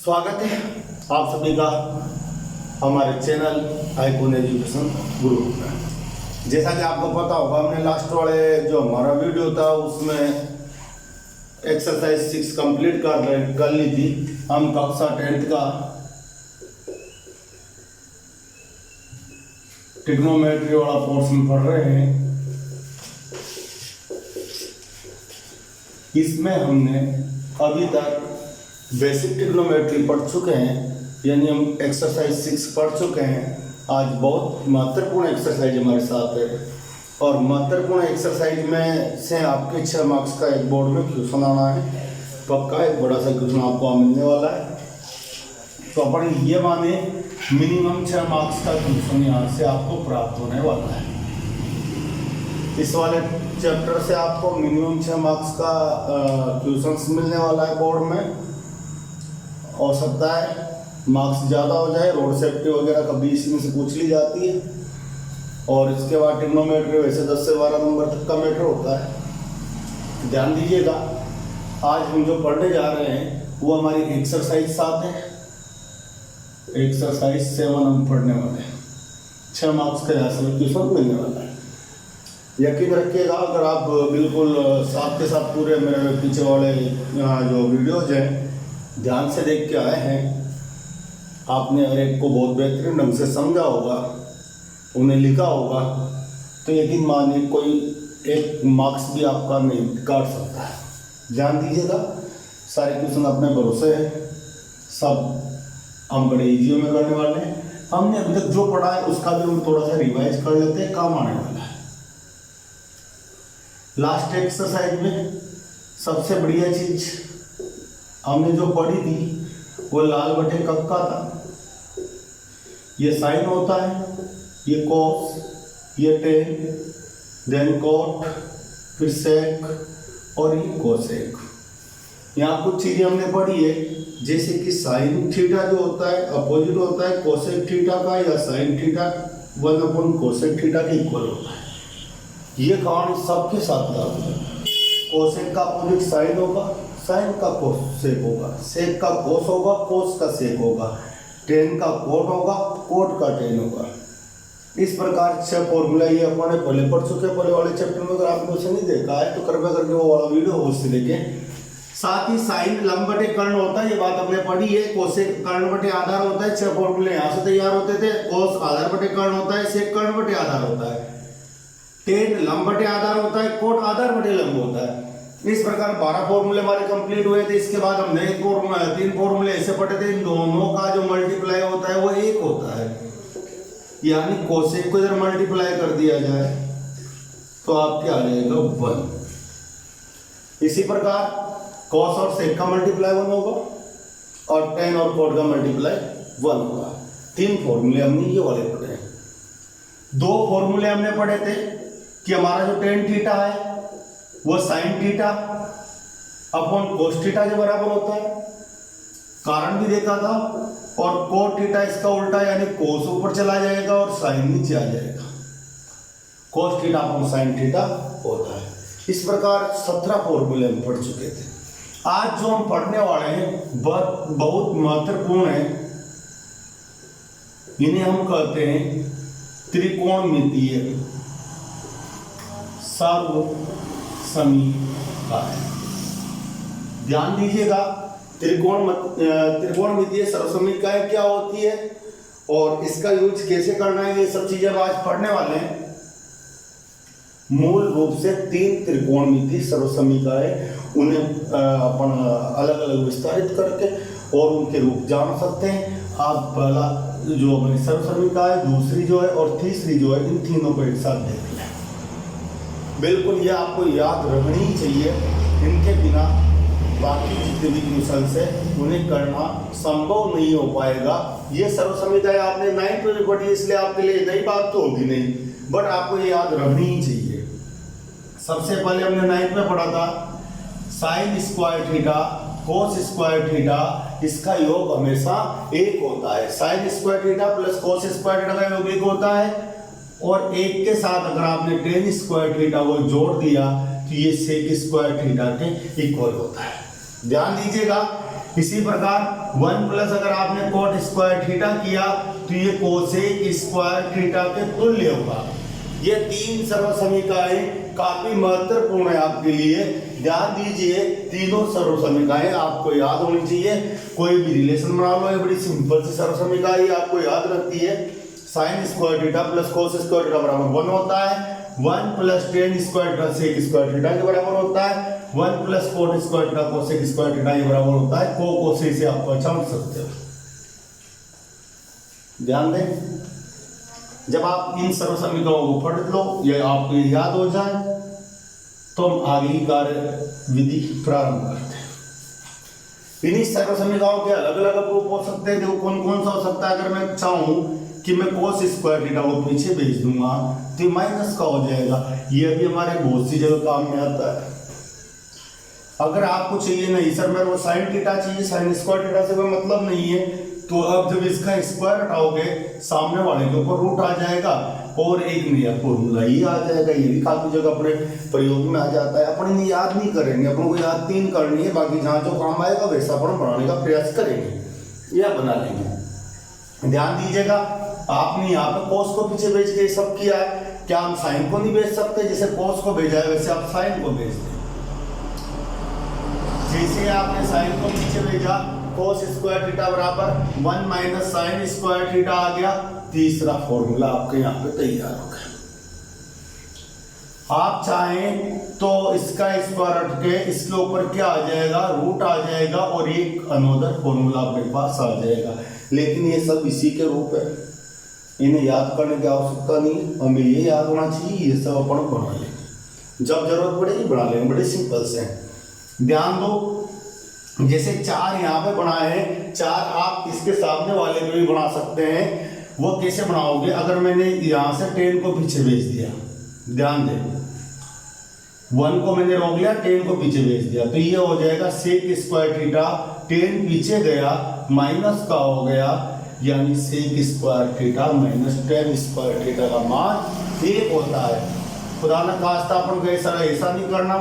स्वागत है आप सभी का हमारे चैनल आइकॉन एजुकेशन ग्रुप में। जैसा कि आपको पता होगा, हमने लास्ट वाले जो हमारा वीडियो था उसमें एक्सरसाइज 6 कंप्लीट कर ली थी। हम कक्षा 10th का ट्रिग्नोमेट्री वाला पोर्शन पढ़ रहे हैं। इसमें हमने अभी तक बेसिक ट्रिग्नोमेट्री पढ़ चुके हैं, यानी हम एक्सरसाइज 6 पढ़ चुके हैं। आज बहुत महत्वपूर्ण एक्सरसाइज हमारे साथ है और महत्वपूर्ण एक्सरसाइज में से आपके 6 मार्क्स का एक बोर्ड में क्वेश्चन आना है। पक्का एक बड़ा सा क्वेश्चन आपको मिलने वाला है। तो अपन ये माने मिनिमम 6 मार्क्स का क्वेश्चन यहाँ से आपको प्राप्त होने वाला है। इस वाले चैप्टर से आपको मिनिमम 6 मार्क्स का क्वेश्चन मिलने वाला है बोर्ड में। हो सकता है मार्क्स ज़्यादा हो जाए, रोड सेफ्टी वगैरह कभी इसी से पूछ ली जाती है। और इसके बाद ट्रिग्नोमेट्री वैसे 10 से 12 नंबर तक का मैटर होता है। ध्यान दीजिएगा, आज हम जो पढ़ने जा रहे हैं वो हमारी एक्सरसाइज 7 है। एक्सरसाइज 7 हम पढ़ने वाले हैं। 6 मार्क्स का यहाँ से क्वेश्चन मिलने वाला है। यकीन रखिएगा, अगर आप बिल्कुल साथ के साथ पूरे मेरे पीछे वाले जो वीडियोज हैं ध्यान से देख के आए हैं, आपने हर एक को बहुत बेहतरीन ढंग से समझा होगा, उन्हें लिखा होगा, तो यकीन मानिए कोई एक मार्क्स भी आपका नहीं काट सकता है। ध्यान दीजिएगा, सारे क्वेश्चन अपने भरोसे है, सब हम बड़े इजी में करने वाले हैं। हमने अभी तक जो पढ़ा है उसका भी हम थोड़ा सा रिवाइज कर लेते हैं, काम आने वाला है। लास्ट एक्सरसाइज में सबसे बढ़िया चीज हमने जो पढ़ी थी वो लाल बटे कब का था। ये साइन होता है, ये कोस, ये टेन, देन कोट, फिर सेक और ये कोसेक। यहाँ कुछ चीजें हमने पढ़ी है, जैसे कि साइन थीटा जो होता है अपोजिट होता है कोसेक थीटा का, या साइन थीटा 1 कोसेक थीटा के इक्वल होता है। ये कहानी सबके साथ लागू है। कोसेक का अपोजिट साइन होगा, साइन का कोसेक होगा, सेक का कोस होगा, कोस का सेक होगा, टेन का कोट होगा, कोट का टेन होगा। इस प्रकार 6 फॉर्मूला ये अपने पहले पढ़ चुके हैं। पहले वाले चैप्टर में अगर आपने उसे नहीं देखा है तो कृपया करके वो वाला वीडियो उससे देखें। साथ ही साइन लंब बटे कर्ण होता है, ये बात हमने पढ़ी है। कोसेक कर्ण बटे आधार होता है। 6 फॉर्मूले यहाँ से तैयार होते थे। कोस आधार बटे कर्ण होता है, सेक कर्ण बटे आधार होता है, टेन लंब बटे आधार होता है, कोट आधार बटे लंब होता है। इस प्रकार 12 फॉर्मूले हमारे कंप्लीट हुए थे। इसके बाद हमने 3 फॉर्मूले ऐसे पढ़े थे, इन दोनों का जो मल्टीप्लाई होता है वो 1 होता है। यानी कोसेक को इधर मल्टीप्लाई कर दिया जाए तो आपके आ जाएगा 1। इसी प्रकार कोस और सेक का मल्टीप्लाई 1 होगा और टेन और कोट का मल्टीप्लाई 1 होगा। 3 फॉर्मूले हमने ये वाले पढ़े हैं। 2 फॉर्मूले हमने पढ़े थे कि हमारा जो टेन थीटा है वो sine theta upon cos theta के बराबर होता है, कारण भी देखा था। और कोट थीटा इसका उल्टा, यानी कोस ऊपर चला जाएगा और साइन नीचे आ जाएगा। Cos theta upon sine theta होता है। इस प्रकार 17 फॉर्मूले हम पढ़ चुके थे। आज जो हम पढ़ने वाले हैं बहुत महत्वपूर्ण है। इन्हें हम कहते हैं त्रिकोणमितीय सर्वसमीकरण। ध्यान दीजिएगा, त्रिकोणमितीय सर्वसमीकरण क्या होती है और इसका यूज कैसे करना है, ये सब चीजें आज पढ़ने वाले हैं। मूल रूप से 3 त्रिकोणमितीय सर्वसमीकरण, उन्हें अपन अलग अलग विस्तारित करके और उनके रूप जान सकते हैं। आप पहला जो अपनी सर्वसमीकरण, दूसरी जो है और तीसरी जो है, इन तीनों को एक साथ देख लें। बिल्कुल ये आपको याद रखनी ही चाहिए। इनके बिना बाकी जितने भी क्वेश्चन है उन्हें करना संभव नहीं हो पाएगा। ये सर्वसमीकरण आपने 9th में पढ़ी, इसलिए आपके लिए नई बात तो होगी नहीं, बट आपको ये याद रखनी ही चाहिए। सबसे पहले हमने 9th में पढ़ा था sign square theta cos square theta, इसका योग हमेशा 1 होता है। Sine square theta plus cos square theta का योग 1 होता है। और 1 के साथ अगर आपने टेन स्क्वायर थीटा को जोड़ दिया तो ये सेक स्क्वायर थीटा के इक्वल होता है। ध्यान दीजिएगा, इसी प्रकार 1 प्लस अगर आपने कोट स्क्वायर थीटा किया तो ये कोसेक स्क्वायर थीटा के तुल्य होगा। ये तीन सर्व समीकरणें काफी महत्वपूर्ण है आपके लिए। ध्यान दीजिए, तीनों सर्व समीकरणें आपको याद होनी चाहिए। कोई भी रिलेशन बना लो, ये बड़ी सिंपल सी सर्व समीकरण आपको याद रहती है। Sine square theta plus cos square theta बराबर 1 होता है। 1 plus tan square theta sec square theta के बराबर होता है। 1 plus cot square theta cosec square theta के बराबर होता है। कोसे से आप पहचान सकते हो। ध्यान दें, जब आप इन सर्व समीकरणों को पढ़ लो, ये आपको याद हो जाए, तो हम आगे कार्य विधि प्रारंभ करते हैं। इन्हीं सर्व समीकरणों के अलग अलग रूप हो सकते हैं। देखो कौन कौन सा हो सकता है। अगर मैं चाहूं कि मैं कोस स्क्वायर थीटा को पीछे भेज दूंगा तो माइनस का हो जाएगा। ये भी हमारे बहुत सी जगह काम में आता है। अगर आपको चाहिए नहीं सर मेरे को साइन थीटा चाहिए, साइन स्क्वायर थीटा से कोई मतलब नहीं है, तो अब जब इसका स्क्वायर हटाओगे सामने वाले के ऊपर रूट आ जाएगा और एक नया फॉर्मूला ही आ जाएगा। ये भी काफी जगह अपने प्रयोग में आ जाता है। अपन इन्हें याद नहीं करेंगे, अपन को याद 3 करनी है, बाकी जहाँ जो काम आएगा वैसा अपन बनाने का प्रयास करेंगे या बना लेंगे। ध्यान दीजिएगा, आपने यहाँ पे कोस को पीछे भेज के सब किया है, क्या हम साइन को नहीं भेज सकते? जैसे कोस को भेजा है वैसे आप साइन को भेज दें। जैसे आपने साइन को पीछे भेजा, कोस स्क्वायर थीटा बराबर 1 माइनस साइन स्क्वायर थीटा आ गया। तीसरा फॉर्मूला आपके यहाँ पे तैयार हो गया। आप चाहें तो इसका स्क्वायर हट के इसके ऊपर क्या आ जाएगा, रूट आ जाएगा और एक अनोदर फॉर्मूला अपने पास आ जाएगा। लेकिन ये सब इसी के रूप है, इन्हें याद करने की आवश्यकता नहीं है। हमें ये याद होना चाहिए, ये सब अपन बना लेंगे, जब जरूरत पड़ेगी बना लेंगे। बड़े सिंपल से हैं। ध्यान दो, जैसे 4 यहाँ पे बनाए हैं, 4 आप इसके सामने वाले में भी बना सकते हैं। वो कैसे बनाओगे? अगर मैंने यहाँ से 10 को पीछे भेज दिया, ध्यान दें, 1 को मैंने रोक लिया, 10 को पीछे भेज दिया, तो ये हो जाएगा सेक स्क्वायर थीटा। 10 पीछे गया, माइनस का हो गया, यानी sec square theta minus 10 square theta का मान 1 होता है। खुदा न खास्ता अपन को ऐसा नहीं करना।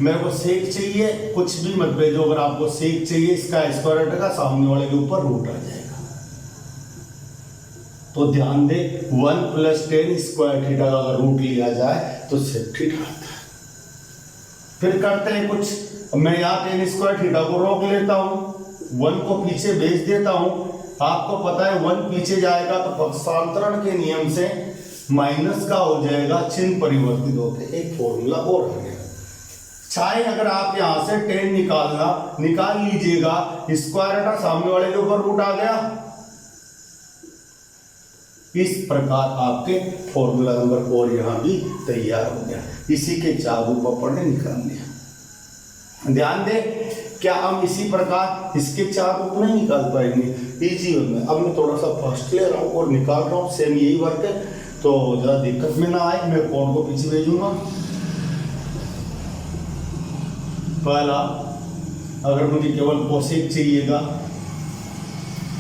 मेरे को सेक चाहिए, कुछ भी मत भेजो। अगर आपको सेक चाहिए, इसका स्क्वायर हटेगा, सामने वाले के ऊपर रूट आ जाएगा। तो ध्यान दे, 1 प्लस 10 स्क्वायर थीटा का अगर रूट लिया जाए तो सेक थीटा आता है। फिर करते हैं कुछ, मैं यहाँ 10 स्क्वायर थीटा को रोक लेता हूँ, 1 को पीछे भेज देता हूँ। आपको पता है 1 पीछे जाएगा तो पक्षांतरण के नियम से माइनस का हो जाएगा, चिन्ह परिवर्तित होते, एक फॉर्मूला और आ गया। चाहे अगर आप यहां से 10 निकाल लीजिएगा, स्क्वायर हटा, सामने वाले के ऊपर रूट आ गया। इस प्रकार आपके फॉर्मूला नंबर 4 यहां भी तैयार हो गया। इसी के 4 रूप अपन ने निकाल लिया। ध्यान दे, क्या हम इसी प्रकार इसके 4 रूप नहीं निकाल पाएंगे इजी में? अब मैं थोड़ा सा फास्ट ले रहा हूँ और निकाल रहा हूँ, सेम यही वर्क है, तो ज़्यादा दिक्कत में ना आए। मैं कोड को पीछे भेजूंगा। पहला, अगर मुझे केवल कोसेक चाहिएगा,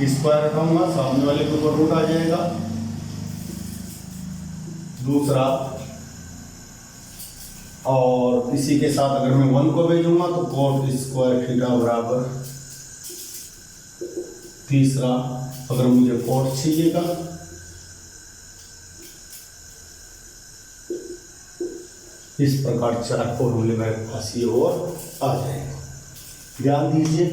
स्क्वायर रखूंगा, सामने वाले के ऊपर रूट आ जाएगा। दूसरा, और इसी के साथ अगर मैं 1 को भेजूंगा तो कोट स्क्वायर थीटा बराबर। तीसरा, अगर मुझे कोट चाहिएगा, इस प्रकार 4 फॉर्मूले मेरे पास ये और आ जाएंगे। ध्यान दीजिए,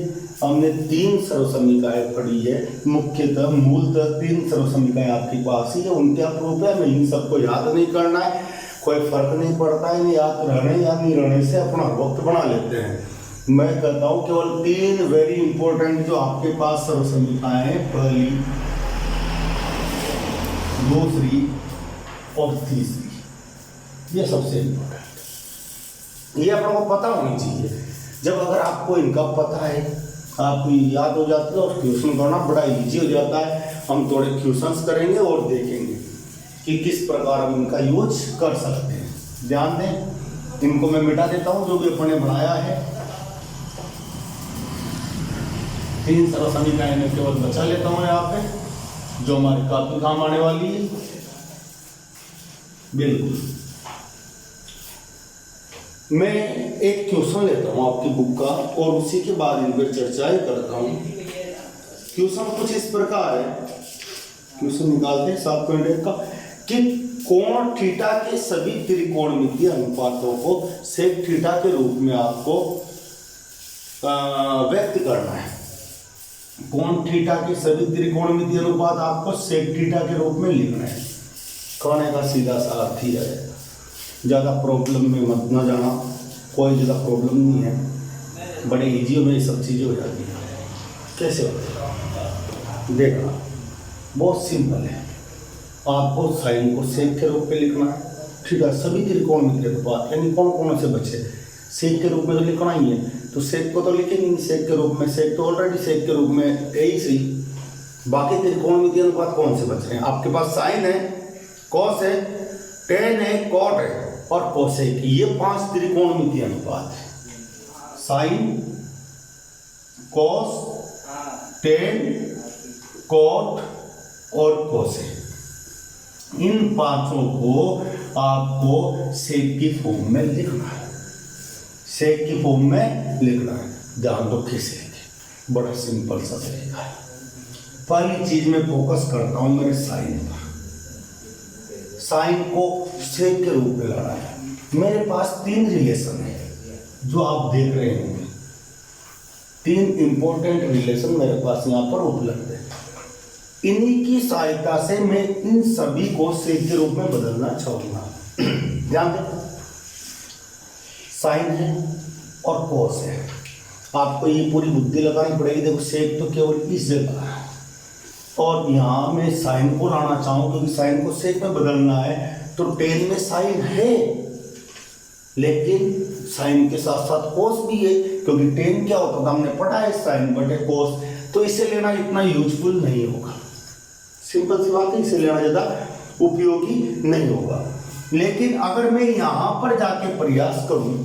हमने 3 सर्व समीकरण पढ़ी है। मुख्यतः मूलतः 3 सर्व समीकरण आपके पास ही है, उनके अप्रूप है। हमें इन सबको याद नहीं करना है, कोई फर्क नहीं पड़ता है। याद रहने या नहीं रहने से अपना वक्त बना लेते हैं। मैं कहता हूँ केवल 3 वेरी इंपॉर्टेंट जो आपके पास सर्व समीकरण है, पहली, दूसरी और तीसरी, ये सबसे इंपॉर्टेंट, ये अपन को पता होनी चाहिए। जब अगर आपको इनका पता है, आपको याद हो जाता है और क्वेश्चन करना बड़ा इजी हो जाता है। हम थोड़े क्वेश्चंस करेंगे और देखेंगे कि किस प्रकार हम इनका यूज कर सकते हैं। ध्यान दें, इनको मैं मिटा देता हूं जो भी अपन ने बनाया है। 3 सर्व समीकरण में केवल बचा लेता हूं यहाँ पे, जो हमारे काफी काम आने वाली है। बिल्कुल मैं एक क्वेश्चन लेता हूँ आपकी बुक का और उसी के बाद इन पर चर्चाएं करता हूँ। क्वेश्चन कुछ इस प्रकार है, क्वेश्चन निकालते हैं 7.1 का कि कोण थीटा के सभी त्रिकोणमितीय अनुपातों को सेक थीटा के रूप में आपको व्यक्त करना है। कोण थीटा के सभी त्रिकोणमितीय अनुपात आपको सेक थीटा के रूप में लिखना है। कहने का सीधा सा अर्थ ही है, ज़्यादा प्रॉब्लम में मत ना जाना, कोई ज़्यादा प्रॉब्लम नहीं है, बड़े इजी में ये सब चीज़ें हो जाती हैं। कैसे होता है देखना, बहुत सिंपल है। आपको साइन को सेक के रूप में लिखना है, ठीक है। सभी त्रिकोणमितीय अनुपात यानी कौन कौन से बचे, सेक के रूप में तो लिखना ही है, तो सेक को तो लिखेंगे नहीं सेक के रूप में, सेक तो ऑलरेडी सेक के रूप में यही सही। बाकी त्रिकोणमितीय अनुपात कौन से बच रहे हैं आपके पास? साइन है, कॉस है, टेन है, कॉट है और कोसेक। ये 5 त्रिकोणमितीय अनुपात है। साइन, कॉस, टेन, कॉट और कोसेक, इन पांचों को आपको सेक की फॉर्म में लिखना है। सेक की फॉर्म में लिखना है। ध्यान दो कैसे लिखें, बड़ा सिंपल सा तरीका है। पहली चीज में फोकस करता हूं मेरे साइन पर। साइन को सेक के रूप में लाना है। मेरे पास 3 रिलेशन है जो आप देख रहे होंगे। 3 इंपॉर्टेंट रिलेशन मेरे पास यहाँ पर उपलब्ध है। इन्हीं की सहायता से मैं इन सभी को सेक के रूप में बदलना चाहूंगा। ध्यान दें, साइन है और कॉस है। आपको ये पूरी बुद्धि लगानी पड़ेगी। देखो सेक तो केवल इस जगह है और यहाँ मैं साइन को लाना चाहूँ क्योंकि साइन को सेक में बदलना है। तो टेन में साइन है लेकिन साइन के साथ साथ कोस भी है, क्योंकि टेन क्या होता था हमने पढ़ा है, साइन बटे कोस। तो इसे लेना इतना यूजफुल नहीं होगा। सिंपल सी बात है, इसे लेना ज़्यादा उपयोगी नहीं होगा। लेकिन अगर मैं यहाँ पर जाके प्रयास करूँ,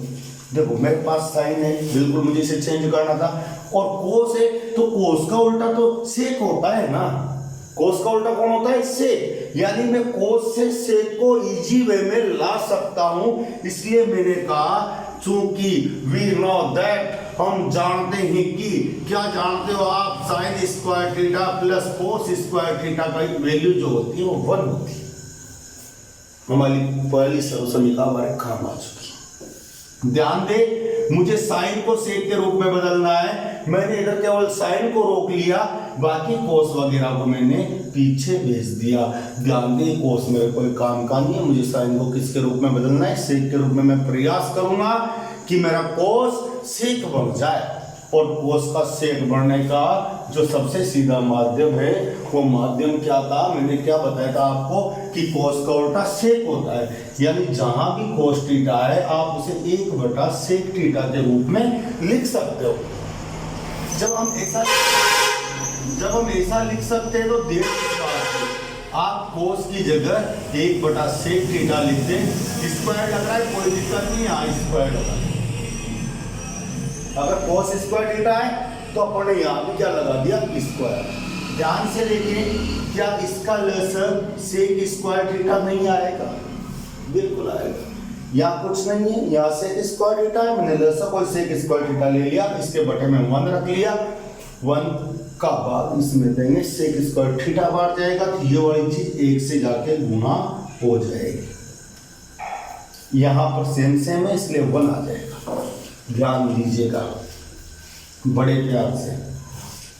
देखो मेरे पास साइन है, बिल्कुल मुझे इसे चेंज करना था, और कोस है, तो कोस का उल्टा तो सेक होता है ना। कोस का उल्टा कौन होता है? सेक। यानी मैं कोस से सेक को इजी वे में ला सकता हूं। इसलिए मैंने कहा चूंकि वी नो दैट, हम जानते हैं कि, क्या जानते हो आप, sign square theta plus cos square theta का वैल्यू जो होती है वो 1 होती है। हमारी पहली समीकरण हमारे काम आ चुकी है। ध्यान दे, मुझे साइन को सेक के रूप में बदलना है। मैंने इधर केवल साइन को रोक लिया, बाकी कोस वगैरह को मैंने पीछे भेज दिया। ध्यान दे, कोस मेरे कोई काम का नहीं है। मुझे साइन को किसके रूप में बदलना है? सेक के रूप में। मैं प्रयास करूंगा कि मेरा कोस सेक बन जाए, और कोस का सेक बनने का जो सबसे सीधा माध्यम है वो माध्यम क्या था? मैंने क्या बताया था आपको कि कोस का उल्टा सेक होता है। यानी जहां भी कोस थीटा है आप उसे 1/सेक थीटा के रूप में लिख सकते हो। जब हम ऐसा लिख सकते हैं तो देख आप कोस की जगह 1/सेक थीटा लिख दें। स्क्वायर लग रहा है, कोई दिक्कत नहीं है, स्क्वायर लगा। अगर कोस स्क्वायर थीटा है तो अपन ने यहाँ भी क्या लगा दिया? स्क्वायर। ध्यान से देखें, क्या इसका लसर सेक स्क्वायर थीटा नहीं आएगा? बिल्कुल आएगा। यहाँ कुछ नहीं है, यहाँ सेक स्क्वायर थीटा है, मैंने लसर को सेक स्क्वायर थीटा ले लिया, इसके बटे में 1 रख लिया। 1 का बाद इसमें देंगे सेक स्क्वायर थीटा बाहर जाएगा, तो ये वाली चीज 1 से जाके गुना हो जाएगी। यहाँ पर सेम सेम है इसलिए 1 आ जाएगा। ध्यान दीजिएगा बड़े प्यार से।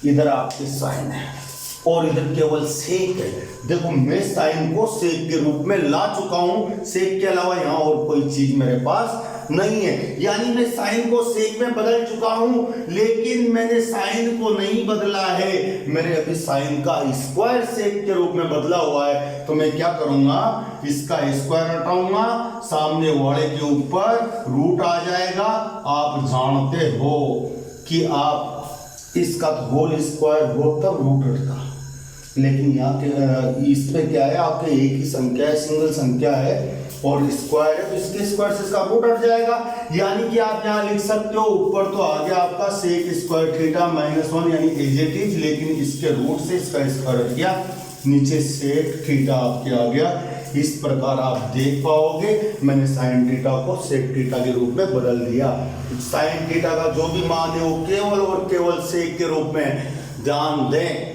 इधर आपके साइन है और इधर केवल सेक है। देखो मैं साइन को सेक के रूप में ला चुका हूं, सेक के अलावा यहाँ और कोई चीज मेरे पास नहीं है। यानी मैं साइन को सेक में बदल चुका हूं, लेकिन मैंने साइन को नहीं बदला है, मैंने अभी साइन का स्क्वायर सेक के रूप में बदला हुआ है। तो मैं क्या करूंगा? इसका स्क्वायर हटाऊंगा, सामने वाले के ऊपर रूट आ जाएगा। आप जानते हो कि आप इसका होल स्क्वायर हो तब रूट हटता, लेकिन यहाँ के इस पे क्या है? आपके एक ही संख्या है, सिंगल संख्या है और स्क्वायर है, तो इसके स्क्वायर से इसका रूट हट जाएगा। यानी कि आप यहाँ लिख सकते हो, ऊपर तो आ गया आपका सेक स्क्वायर थीटा -1 यानी एज इट इज, लेकिन इसके रूट से इसका स्क्वायर हट गया, नीचे सेक थीटा आपके आ गया। इस प्रकार आप देख पाओगे मैंने साइन थीटा को सेक थीटा के रूप में बदल दिया। साइन थीटा का जो भी मान है वो केवल और केवल सेक के रूप में। ध्यान दें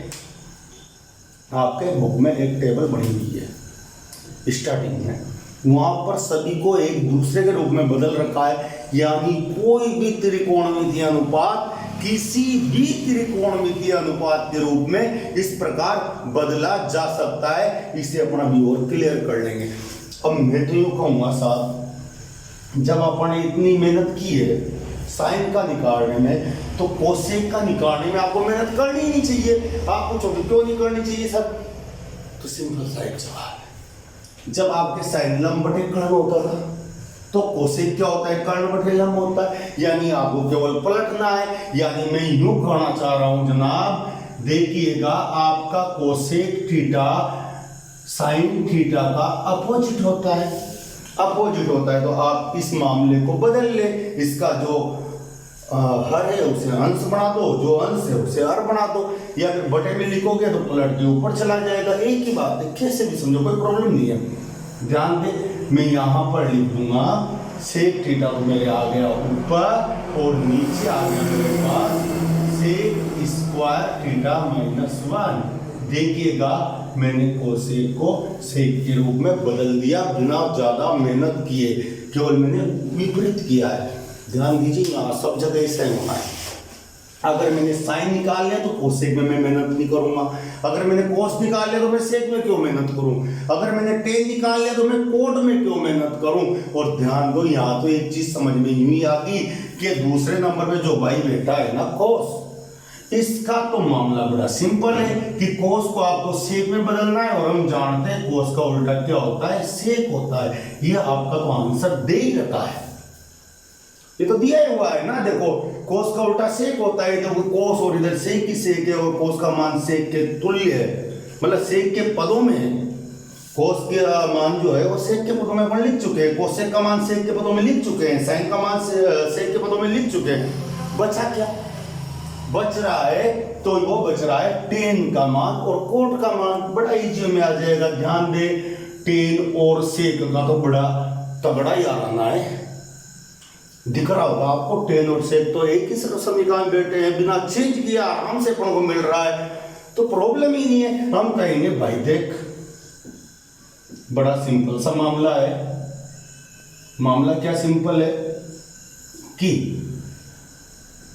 आपके बुक में एक टेबल बनी हुई है स्टार्टिंग में, वहां पर सभी को एक दूसरे के रूप में बदल रखा है, यानी कोई भी त्रिकोणमितीय अनुपात किसी भी त्रिकोणमितीय अनुपात के रूप में इस प्रकार बदला जा सकता है। इसे अपना भी और क्लियर कर लेंगे। अब मैं तो यूं कहूंगा साहब, जब अपन ने इतनी मेहनत की है साइन का निकालने में, तो कोसेक का निकालने में आपको मेहनत करनी ही नहीं चाहिए। आप पूछोगे क्यों नहीं करनी चाहिए सर? तो सिंपल सा एक जवाब है, जब आपके साइन लंब बटे कर्ण होता था तो कोसेक क्या होता है? कर्ण बटे लंब होता है। यानी आपको केवल पलटना है। यानी मैं यूं कहना चाह रहा हूं जनाब, देखिएगा आपका कोसेक थीटा साइन थीटा का अपोजिट होता है। अपोजिट होता है तो आप इस मामले को बदल ले। इसका जो हर है उसे अंश बना दो, जो अंश है उसे हर बना दो, या फिर बटे में लिखोगे तो पलट के ऊपर चला जाएगा। एक ही बात है, कैसे भी समझो, कोई प्रॉब्लम नहीं है। ध्यान दे, मैं यहाँ पर लिख दूंगा सेक थीटा तो मेरे आ गया ऊपर और नीचे आ गया मेरे पास सेक स्क्वायर थीटा माइनस 1। देखिएगा मैंने कोसेक को सेक के रूप में बदल दिया बिना ज्यादा मेहनत किए, केवल मैंने विपरीत किया है। ध्यान दीजिए यहाँ सब जगह सेम होना है। अगर मैंने साइन निकाल लिया तो कोसेक में मैं मेहनत नहीं करूंगा, अगर मैंने कोस निकाल लिया तो मैं सेक में क्यों मेहनत करूं, अगर मैंने टेन निकाल लिया तो मैं कोट में क्यों मेहनत करूं। और ध्यान दो यहाँ तो एक चीज समझ में यूं ही आ गई कि दूसरे नंबर पे जो भाई बैठा है ना कोस, इसका तो मामला बड़ा सिंपल है कि कोस को आपको सेक में बदलना है, और हम जानते हैं कोस का उल्टा क्या होता है? सेक होता है। ये आपका तो आंसर दे ही रखा है, ये तो दिया ही हुआ है ना। देखो कोस का उल्टा सेक होता है, तो कोस और इधर सेक की सेक है, और कोस का मान सेक के तुल्य है, मतलब सेक के पदों में है। कोस का मान जो है वो सेक के पदों में अपन लिख चुके हैं, कोसेक का मान सेक के पदों में लिख चुके हैं, साइन का मान सेक के पदों में लिख चुके हैं। बचा क्या? बच रहा है तो वो बच रहा है टेन का मान और कोट का मान। बड़ा इजी में आ जाएगा। ध्यान दे, टेन और सेक का तो बड़ा तगड़ा ही आना है। दिख रहा होगा आपको, टेन और सेक तो एक ही समीकरण में बैठे हैं, बिना चेंज किए आराम से अपन को मिल रहा है, तो प्रॉब्लम ही नहीं है। हम कहेंगे भाई देख बड़ा सिंपल सा मामला है। मामला क्या सिंपल है कि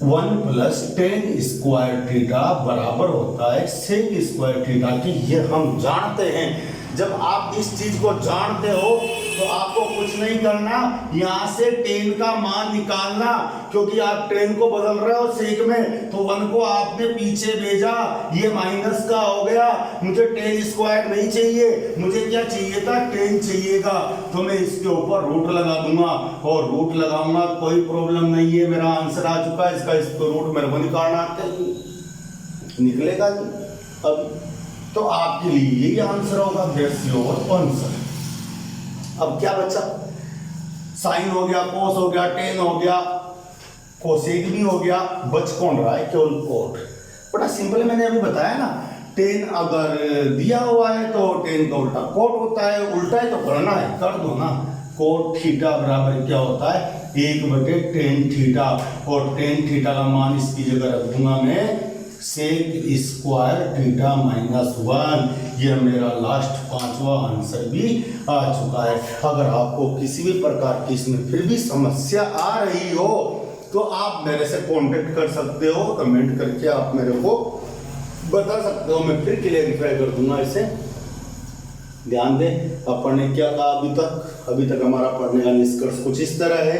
1 प्लस टेन स्क्वायर थीटा बराबर होता है सेक स्क्वायर थीटा की। ये हम जानते हैं। जब आप इस चीज को जानते हो तो आपको कुछ नहीं करना, यहां से टेन का मान निकालना, क्योंकि आप टेन को बदल रहे हो सेक में, तो 1 को आपने पीछे भेजा, ये माइनस का हो गया। मुझे टेन स्क्वायर नहीं चाहिए, मुझे क्या चाहिए था? टेन चाहिएगा। तो मैं इसके ऊपर रूट लगा दूंगा, और रूट लगाऊंगा, कोई प्रॉब्लम नहीं है। मेरा आंसर आ चुका है, इसका रूट मेरे को निकालना आता है, निकलेगा नहीं। अब तो आपके लिए यही आंसर होगा, दैट्स योर आंसर। अब क्या बचा? साइन हो गया, कोस हो गया, टेन हो गया, कोसेक भी हो गया, बच कौन रहा है? केवल कोट। बड़ा सिंपल है, मैंने अभी बताया ना। टेन अगर दिया हुआ है तो टेन का उल्टा कोट होता है, उल्टा है तो करना है, कर दो ना। कोट थीटा बराबर क्या होता है? 1/tan थीटा, और tan थीटा का मान इसकी जगह रख दूंगा मैं सेक स्क्वायर थीटा माइनस 1। यह मेरा लास्ट 5वां आंसर भी आ चुका है। अगर आपको किसी भी प्रकार की इसमें फिर भी समस्या आ रही हो तो आप मेरे से कांटेक्ट कर सकते हो, कमेंट करके आप मेरे को बता सकते हो, मैं फिर क्लियरिफाई कर दूंगा इसे। ध्यान दें, अपन ने क्या कहा अभी तक हमारा पढ़ने का निष्कर्ष कुछ इस तरह है।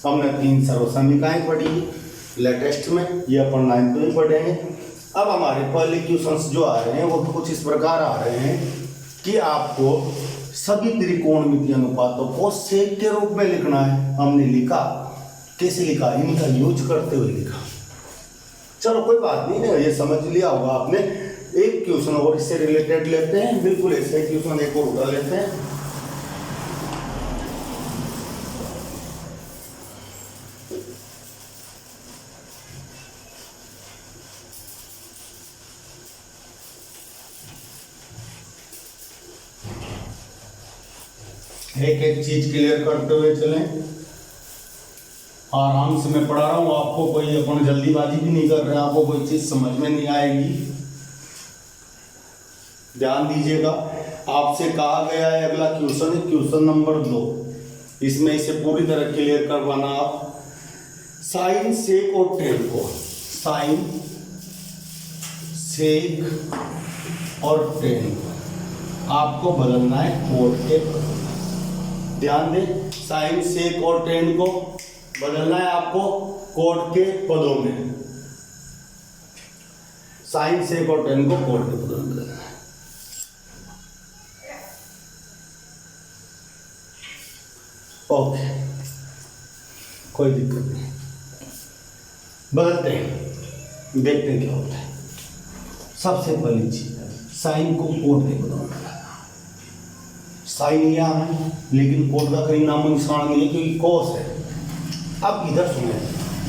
हमने 3 सर्वसमीकाएं पढ़ी लेटेस्ट में, ये अपन 9th में पढ़े हैं। अब हमारे पहले क्वेश्चंस जो आ रहे हैं वो कुछ इस प्रकार आ रहे हैं कि आपको सभी त्रिकोणमितीय अनुपातों को सेक के रूप में लिखना है। हमने लिखा, कैसे लिखा? इनका यूज करते हुए लिखा। चलो कोई बात नहीं है, ये समझ लिया होगा आपने। एक क्वेश्चन और इससे रिलेटेड लेते हैं, बिल्कुल ऐसे क्वेश्चन एक और उठा लेते हैं। एक एक चीज क्लियर करते हुए चलें। आराम से मैं पढ़ा रहा हूँ आपको, कोई अपन जल्दीबाजी भी नहीं कर रहे हैं, आपको कोई चीज समझ में नहीं आएगी, ध्यान दीजिएगा। आपसे कहा गया है अगला क्वेश्चन है क्वेश्चन नंबर 2, इसमें इसे पूरी तरह क्लियर करवाना आप। साइन सेक और टेन को, साइन सेक और टेन आपको बदलना है कोट के पदों में। ध्यान दें, साइन सेक और टेन को बदलना है आपको कोट के पदों में। साइन सेक और टेन को कोट के पदों में बदलना है। ओके, कोई दिक्कत नहीं, बदलते हैं, देखते हैं क्या होता है। सबसे पहली चीज साइन को कोट के पदों में बदलना। साइन यहाँ है लेकिन कोट का कहीं नामो निशान नहीं है क्योंकि कोस है। अब इधर सुने,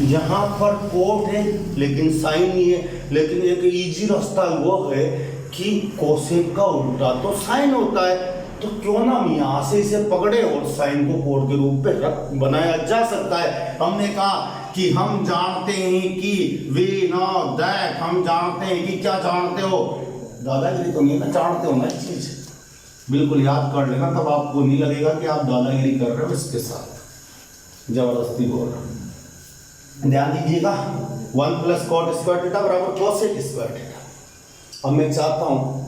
यहाँ पर कोट है लेकिन साइन नहीं है, लेकिन एक इजी रास्ता वो है कि कोसेक का उल्टा तो साइन होता है, तो क्यों ना हम यहाँ से इसे पकड़े और साइन को कोट के रूप पे बनाया जा सकता है। हमने कहा कि हम जानते हैं कि वी नो दैट, हम जानते हैं कि क्या जानते हो, दादागिरी तो नहीं ना, जानते हो ना इस चीज, बिल्कुल याद कर लेना, तब आपको नहीं लगेगा कि आप दादागिरी कर रहे हो इसके साथ, जबरदस्ती बोल रहे हो। ध्यान दीजिएगा, 1 प्लस कॉट स्क्वायर थीटा बराबर कोसेक स्क्वायर थीटा। अब मैं चाहता हूँ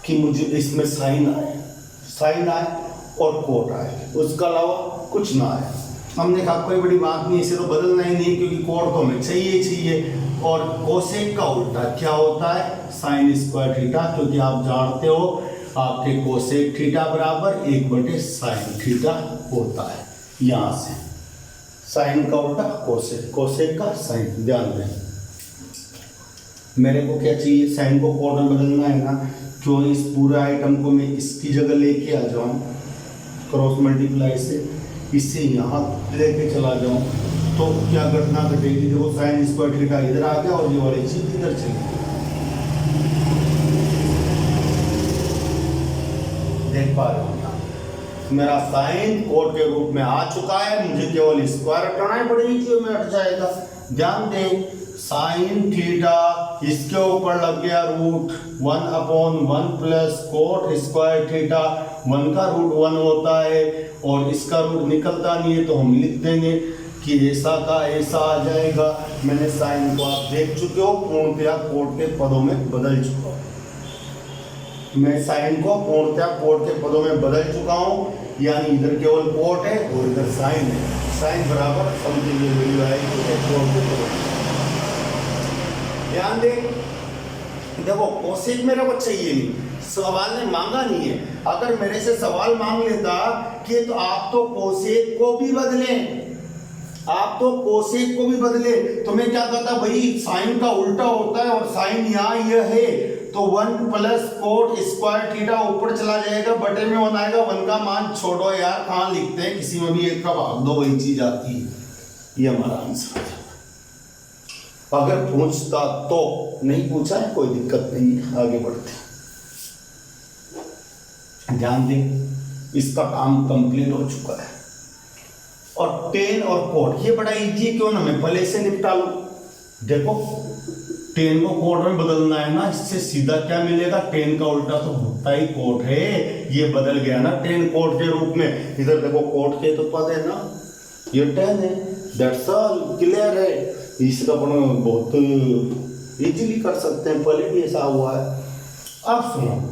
कि मुझे इसमें साइन आए और कोट आए, उसके अलावा कुछ ना आए। हमने कहा कोई बड़ी बात नहीं, इसे तो बदलना ही नहीं क्योंकि कोट तो हमें चाहिए। और कोसेक का उल्टा क्या होता है, साइन स्क्वायर थीटा, क्योंकि आप जानते हो आपके कोसेक थीटा बराबर 1/साइन थीटा होता है। यहाँ से साइन का उल्टा कोसेक, कोसेक का साइन। ध्यान दें, मेरे को क्या चाहिए, साइन को कोट में बदलना है ना, क्यों इस पूरे आइटम को मैं इसकी जगह लेके आ जाऊं, क्रॉस मल्टीप्लाई से इससे यहाँ लेके चला जाऊं, तो क्या घटना घटेगी, देखो साइन स्क्वायर थीटा इधर आ गया और ये वाली चीज इधर चली गई। देख पा रहे हो यहाँ मेरा साइन कोट के रूप में आ चुका है, मुझे केवल स्क्वायर हटाना पड़ेगी, क्यों में हट जाएगा। ध्यान दें, साइन थीटा इसके ऊपर लग गया root 1/1 plus cot square theta, 1 का रूट 1 होता है और इसका रूट निकलता नहीं है, तो हम लिख देंगे कि ऐसा का ऐसा आ जाएगा। मैंने साइन को आप देख चुके हो पूर्णतया कोट के पदों में बदल चुका हूँ, मैं साइन को पूर्णतया कोट के पदों में बदल चुका हूँ, यानी इधर केवल कोट है और इधर साइन है। साइन बराबर समथिंग ये वैल्यू आएगी कोट के पदों में। ध्यान दें, देखो कोसेक मेरे को चाहिए नहीं, सवाल ने मांगा नहीं है। अगर मेरे से सवाल मांग लेता कि तो आप तो कोसेक को भी बदलें, आप तो कोसेक को भी बदले, तो मैं क्या कहता, भाई साइन का उल्टा होता है और साइन यहाँ यह है, तो 1 प्लस कोट स्क्वायर थीटा ऊपर चला जाएगा, बटे में 1 आएगा। 1 का मान छोड़ो यार, कहाँ लिखते हैं, किसी में भी 1 का भाग दो, वही चीज आती है। ये हमारा आंसर है। अगर पूछता तो, नहीं पूछा है कोई दिक्कत नहीं है, आगे बढ़ते हैं। ध्यान दें, इसका काम कंप्लीट हो चुका है। और टेन और कोट ये बड़ा इजी है, क्यों ना मैं पहले से निपटा लूं। देखो टेन को कोट में बदलना है ना, इससे सीधा क्या मिलेगा, टेन का उल्टा तो होता ही कोट है, ये बदल गया ना टेन कोट के रूप में। इधर देखो कोट के तो पद है ना, ये टेन है, दैट्स ऑल, क्लियर है। इसका अपन बहुत इजीली कर सकते हैं, पहले भी ऐसा हुआ है। अब सुनो,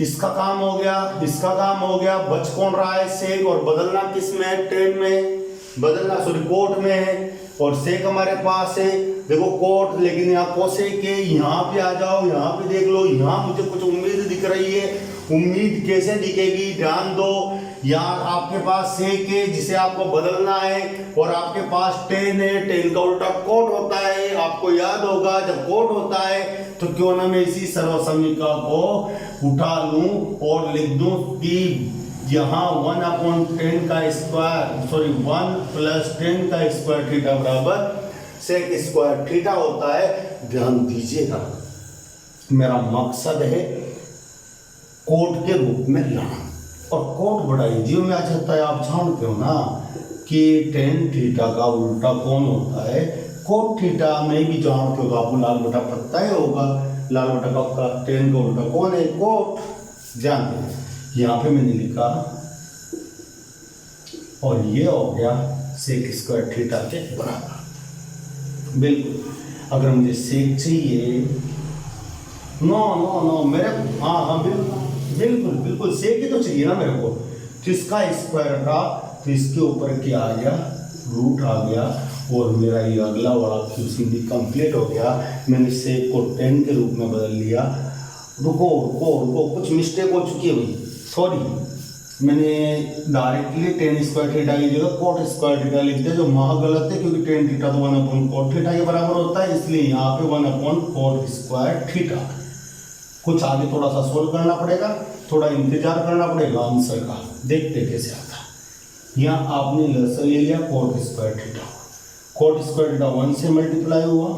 इसका काम हो गया, इसका काम हो गया, बच कौन रहा है, सेक, और बदलना किस में है, टेन में, बदलना सॉरी कोट में है, और सेक हमारे पास है। देखो कोट, लेकिन यहाँ कोसेक है, यहाँ पे आ जाओ, यहाँ पे देख लो, यहाँ मुझे कुछ उम्मीद दिख रही है। उम्मीद कैसे दिखेगी, ध्यान दो, यहाँ आपके पास सेक है जिसे आपको बदलना है, और आपके पास टेन है, टेन का उल्टा कोट होता है। आपको याद होगा जब कोट होता है तो क्यों ना मैं इसी सर्वसमीका को उठा लूं और लिख दूं कि यहाँ 1/10 का स्क्वायर, सॉरी 1 प्लस 10 का स्क्वायर थीटा बराबर सेक स्क्वायर थीटा होता है। ध्यान दीजिएगा, मेरा मकसद है कोट के रूप में लाना, और कोट बढ़ाई जियो में आ जाता है। आप जानते हो ना कि टेन थीटा का उल्टा कौन होता है, कोट थीटा। में भी जानते हो तो आपको लाल बटा पता ही होगा, लाल बटा कब का, टेन का उल्टा कौन है, कोट। ध्यान दें यहाँ पे मैंने लिखा और ये हो गया सेक स्क्वायर थीटा के बराबर। बिल्कुल अगर मुझे सेक चाहिए, नो नो नो मेरे, हाँ बिल्कुल बिल्कुल सेक ही तो चाहिए ना मेरे को। तो इसका स्क्वायर था तो इसके ऊपर क्या आ गया, रूट आ गया, और मेरा ये अगला वाला क्वेश्चन भी कंप्लीट हो गया। मैंने सेक को 10 के रूप में बदल लिया। रुको रुको रुको, कुछ मिस्टेक हो चुकी है भाई, सॉरी। मैंने डायरेक्टली टेन स्क्वायर थीटा की जगह कोट स्क्वायर थीटा लिख दिया, जो महा गलत है, क्योंकि टेन थीटा तो 1/कोट थीटा के बराबर होता है, इसलिए यहाँ पे 1/कोट स्क्वायर थीटा। कुछ आगे थोड़ा सा सोल्व करना पड़ेगा, थोड़ा इंतजार करना पड़ेगा आंसर का, देखते कैसे आता है। यहाँ आपने लसर ले लिया coat square theta, coat square theta 1 से मल्टीप्लाई हुआ,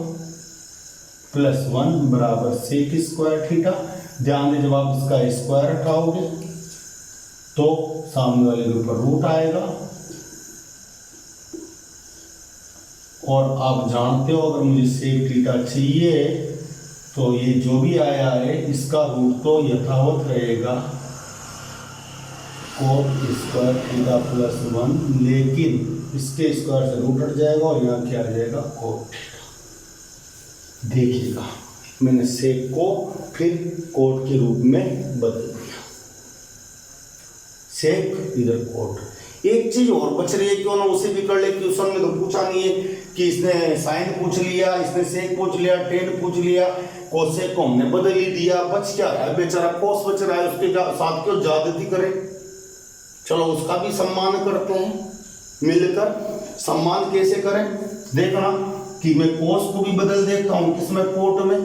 +1 बराबर सेक स्क्वायर थीटा। ध्यान दें जब आप इसका स्क्वायर हटाओगे तो सामने वाले के ऊपर रूट आएगा, और आप जानते हो अगर मुझे सेक थीटा चाहिए तो ये जो भी आया है इसका रूट तो यथावत रहेगा कोट स्क्वायर थीटा +1, लेकिन इसके स्क्वायर से रूट हट जाएगा और यहाँ क्या आ जाएगा, कोट थीटा। देखिएगा मैंने सेक को फिर कोट के रूप में बदल दिया, सेक इधर कोट। एक चीज और बच रही है, क्यों ना उसे भी कर ले। क्वेश्चन में तो पूछा नहीं है कि इसने साइन पूछ लिया, इसने सेक पूछ लिया, टेन पूछ लिया, कोसेक को हमने बदल ही दिया, बच क्या रहा है बेचारा, कोस बच रहा है, उसके साथ क्यों ज्यादती करें। चलो उसका भी सम्मान करते हैं, मिलकर सम्मान कैसे करें। देखना कि मैं कोस को भी बदल देता हूँ किसमें, कोट में।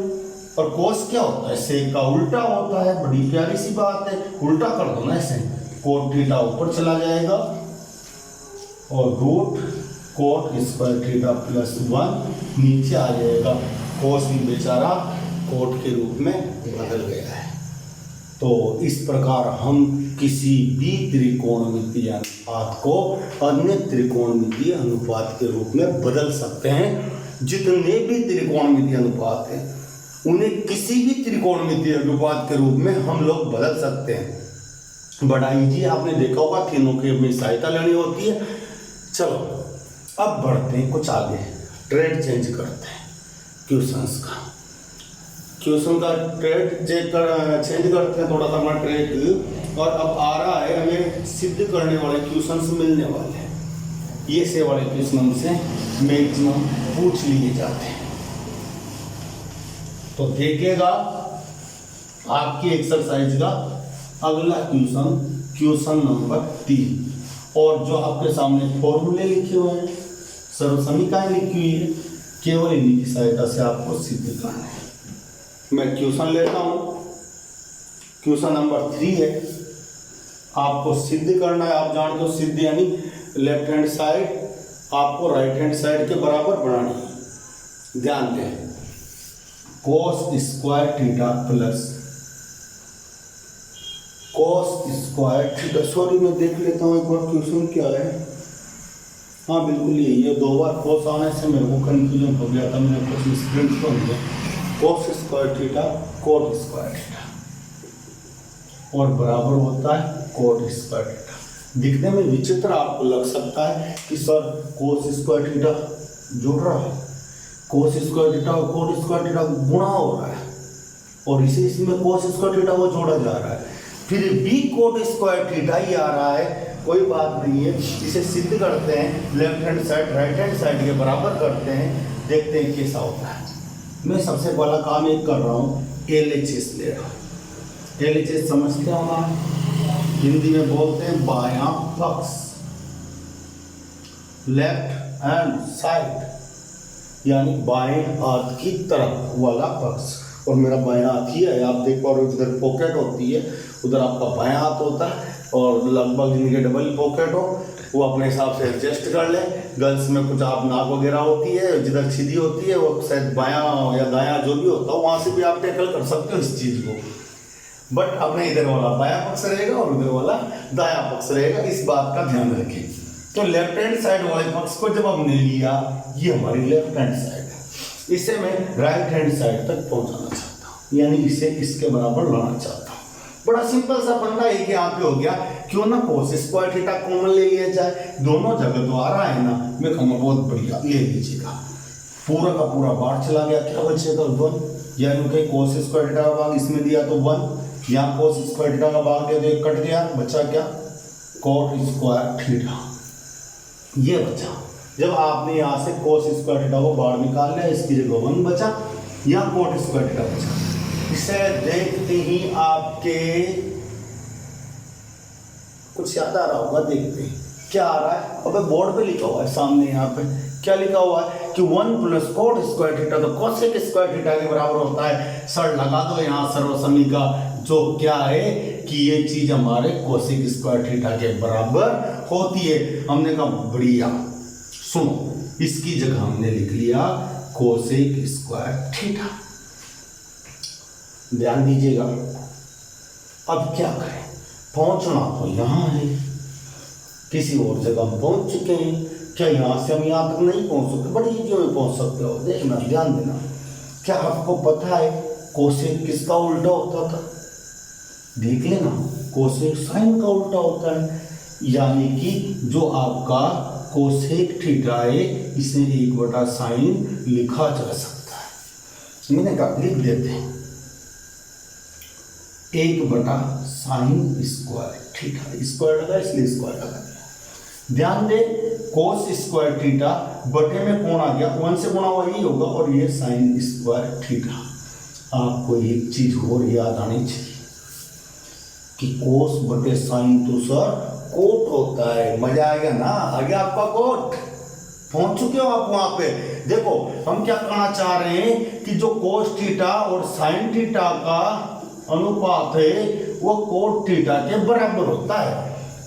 और कोस क्या होता है, सेक का उल्टा होता है, बड़ी प्यारी सी बात है। उल्टा कर दो ना ऐसे, कोट थीटा ऊपर चला जाएगा और रूट कोट स्क्वायर थीटा +1 नीचे आ जाएगा। कोस भी बेचारा कोट के रूप में बदल गया है। तो इस प्रकार हम किसी भी त्रिकोणमितीय अनुपात को अन्य त्रिकोणमितीय अनुपात के रूप में बदल सकते हैं। जितने भी त्रिकोणमितीय अनुपात हैं उन्हें किसी भी त्रिकोणमितीय अनुपात के रूप में हम लोग बदल सकते हैं। बढ़ाई जी आपने देखा होगा, तीनों की अपनी सहायता लेनी होती है। चलो अब बढ़ते हैं कुछ आगे, ट्रेड चेंज करते हैं क्वेश्चंस का। क्वेश्चन का ट्रेड चेंज करते हैं थोड़ा सा हमारा ट्रेड। और अब आ रहा है हमें सिद्ध करने वाले क्वेश्चंस मिलने वाले हैं। ये से वाले क्वेश्चन हमसे मैक्सिमम पूछ लिए जाते हैं। तो देखिएगा आपकी एक्सरसाइज का अगला क्वेश्चन नंबर 3, और जो आपके सामने फॉर्मूले लिखे हुए हैं, सर्वसमीकरण लिखी हुई है, केवल इन्हीं की सहायता से आपको सिद्ध करना है। मैं क्वेश्चन लेता हूं, क्वेश्चन नंबर 3 है, आपको सिद्ध करना है। आप जानते हो सिद्ध यानी लेफ्ट हैंड साइड आपको राइट हैंड साइड के बराबर बनानी है। ध्यान दें, कोस square theta plus cos square theta, sorry मैं देख लेता हूँ एक बार क्वेश्चन क्या है। हाँ बिल्कुल ये 2 बार कोस आने से मेरे को कंफ्यूजन हो गया था, मैंने कुछ मिसप्रिंट कर दिया। कोस square theta coat square theta और बराबर होता है कोट स्क्वायर थीटा। दिखने में विचित्र आपको लग सकता है कि सर कोस स्क्वायर थीटा जुड़ रहा है, कोस स्क्वायर थीटा और कोट स्क्वायर थीटा गुणा हो रहा है, और इसे इसमें कोस स्क्वायर थीटा वो जोड़ा जा रहा है, फिर भी कोट स्क्वायर थीटा ही आ रहा है। कोई बात नहीं है, इसे सिद्ध करते हैं, left hand side right hand side के बराबर करते हैं, देखते हैं कैसा होता है। मैं सबसे पहला काम एक कर रहा हूँ, LHS ले रहा हूँ। LHS समझते हो ना, हिंदी में बोलते हैं बायां पक्ष, लेफ्ट हैंड साइड यानी बाएं हाथ की तरफ वाला पक्ष। और मेरा बायां हाथ ही है, आप देख पा रहे हो, इधर पॉकेट होती है, उधर आपका बायां हाथ होता है, और लगभग जिनके डबल पॉकेट हो वो अपने हिसाब से एडजस्ट कर ले। गर्ल्स में कुछ आप नाक वगैरह होती है, जिधर सीधी होती है वो शायद बायां या दायां जो भी होता है, वहाँ से भी आप टैकल कर सकते हो इस चीज़ को। बट अपने इधर वाला बायां पक्ष रहेगा और उधर वाला दायां पक्ष रहेगा, इस बात का ध्यान रखें। तो लेफ्ट हैंड साइड वाले पक्ष को जब हमने लिया, ये हमारी लेफ्ट हैंड साइड है, इसे मैं राइट हैंड साइड तक पहुंचाना चाहता हूँ, यानी इसे इसके बराबर लाना चाहता हूँ। बड़ा सिंपल सा फंडा एक यहाँ पे हो गया, क्यों ना कोस स्क्वायर थीटा कॉमन ले लिया जाए, दोनों जगह तो आ रहा है ना, मैं कहूँगा बहुत बढ़िया ले लीजिएगा। पूरा का पूरा बार चला गया, क्या बचेगा 1, यानी कि कोस स्क्वायर थीटा का भाग इसमें दिया तो 1, यहाँ कोस स्क्वायर थीटा का भाग दिया तो एक कट गया, बचा क्या कॉट स्क्वायर थीटा, ये बचा। जब आपने यहाँ से कोस स्क्वायर थीटा को बाहर निकाल लिया, इसकी जगह 1 बचा, यहाँ कोट स्क्वायर थीटा बचा। इसे देखते ही आपके कुछ याद आ रहा होगा, देखते हैं क्या आ रहा है। अब बोर्ड पे लिखा हुआ है सामने, यहाँ पे क्या लिखा हुआ है कि 1 प्लस कोट स्क्वायर थीटा तो कोसेक स्क्वायर थीटा के बराबर होता है। सर लगा दो यहाँ सर्वसमी का, जो क्या है कि ये चीज हमारे कोसेक स्क्वायर थीटा के बराबर होती है। हमने कहा बढ़िया, सुनो इसकी जगह हमने लिख लिया कोसेक स्क्वायर थीटा। ध्यान दीजिएगा, अब क्या करें, पहुंचना तो यहाँ है, किसी और जगह हम पहुंच चुके हैं, क्या यहाँ से हम यहाँ तक नहीं पहुंच सकते? बड़ी इजी में पहुंच सकते हो, देखना ध्यान देना। क्या आपको पता है कोसेक किसका उल्टा होता था? देख लेना, कोसेक साइन का उल्टा होता है, यानी कि जो आपका कोसेक थीटा है इसे 1/sin लिखा जा सकता है। मैंने कहा लिख देते हैं 1/sin स्क्वायर थीटा, स्क्वायर लगा इसलिए स्क्वायर लगा दिया। ध्यान दे, कोस स्क्वायर थीटा बटे में कौन आ गया, 1 से गुणा हुआ यही होगा, और ये साइन स्क्वायर थीटा। आपको एक चीज और याद आनी चाहिए कि कोस बटे साइन तो सर कोट होता है। मजा आएगा ना, आ गया आपका कोट, पहुंच चुके हो आप वहां पे। देखो हम क्या कहना चाह रहे हैं कि जो कोस थीटा और साइन थीटा का अनुपात है वो कोट थीटा के बराबर होता है।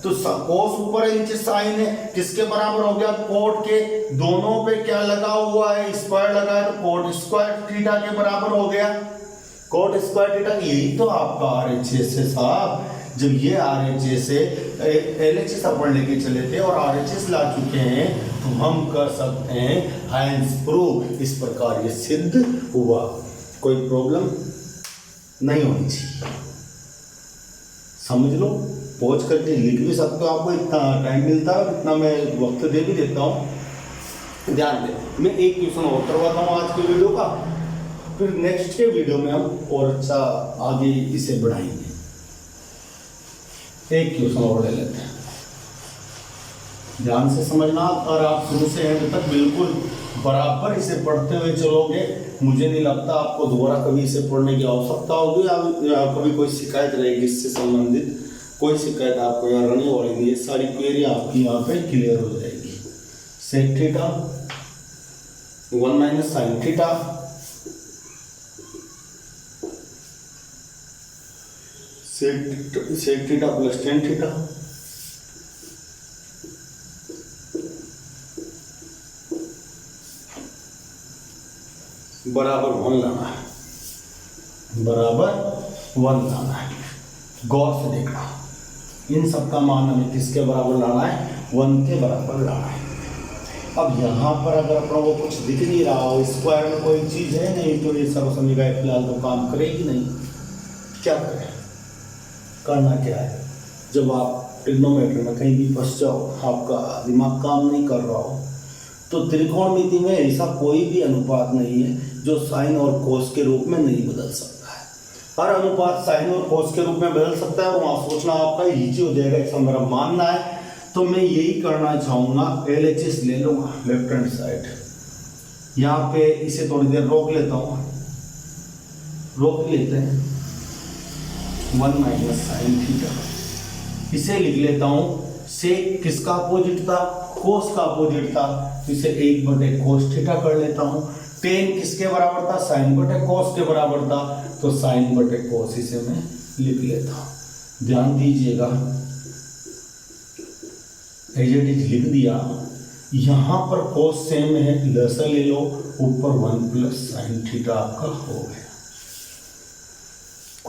तो कोस ऊपर है नीचे साइन है, किसके बराबर हो गया, कोट के। दोनों पे क्या लगा हुआ है, स्क्वायर लगा है, तो कोट स्क्वायर थीटा के बराबर हो गया। कोट स्क्वायर थीटा, यही तो आपका RHS है साहब। जब ये RHS से LHS अपन लेके चले थे और RHS ला चुके हैं, तो हम कर सकते हैं हाइंस प्रूफ। इस प्रकार ये सिद्ध हुआ, कोई प्रॉब्लम नहीं होनी चाहिए, समझ लो। पहुंच करके लिख भी सकते हो, आपको इतना टाइम मिलता है, इतना मैं वक्त दे भी देता हूँ। ध्यान दे, मैं एक क्वेश्चन और करवाता हूँ आज की वीडियो का, फिर नेक्स्ट के वीडियो में हम और अच्छा आगे इसे बढ़ाएंगे। एक क्वेश्चन और ले लेते हैं, ध्यान से समझना, और आप शुरू से एंड तक बिल्कुल बराबर इसे पढ़ते हुए चलोगे। मुझे नहीं लगता आपको दोबारा कभी इसे पढ़ने की आवश्यकता होगी, या कभी कोई शिकायत रहेगी इससे संबंधित। कोई शिकायत आपको यहाँ रहने वाली नहीं है, सारी क्वेरी आपकी यहाँ पे क्लियर हो जाएगी। Sec theta 1 - sin theta, sec theta plus tan theta, बराबर 1 लाना है, बराबर 1 लाना है। गौर से देखना, इन सब का मान हमें किसके बराबर लाना है, 1 के बराबर लाना है। अब यहाँ पर अगर अपना वो कुछ दिख नहीं रहा हो, स्क्वायर में कोई चीज है नहीं, तो ये सर्वसमी का फिलहाल तो काम करेगी नहीं। क्या करें, करना क्या है, जब आप ट्रिग्नोमेट्री में कहीं भी फंस जाओ, आपका दिमाग काम नहीं कर रहा हो, तो त्रिकोणमिति में ऐसा कोई भी अनुपात नहीं है जो साइन और कोस के रूप में नहीं बदल सकता है। हर अनुपात साइन और कोस के रूप में बदल सकता है, और वहाँ सोचना आपका इजी हो जाएगा, ऐसा मेरा मानना है। तो मैं यही करना चाहूँगा, LHS ले लूँगा लेफ्ट हैंड साइड, यहाँ पे इसे थोड़ी देर रोक लेता हूँ, रोक लेते हैं 1 - sin थीटा, इसे लिख लेता हूँ। सेक किसका अपोजिट था, कोस का अपोजिट था, इसे 1/cos थीटा कर लेता हूँ। tan किसके बराबर था, sin/cos के बराबर था, तो sin/cos इसे मैं लिख लेता हूँ। ध्यान दीजिएगा, एज इट इज लिख दिया। यहाँ पर cos सेम है, लसा ले लो, ऊपर 1 + sin थीटा आपका हो गया।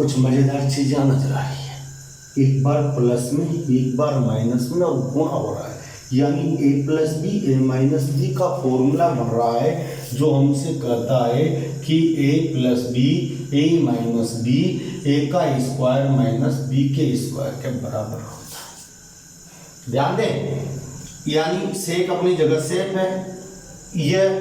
कुछ मजेदार चीजें नजर आ रही है। एक बार प्लस में एक बार माइनस में और गुणा हो रहा है, यानी a plus B A minus B का फॉर्मूला बन रहा है जो हमसे कहता है कि a plus B A minus B A का स्क्वायर माइनस बी के स्क्वायर के बराबर होता है। ध्यान दें, यानी सेक अपनी जगह सेफ है। यह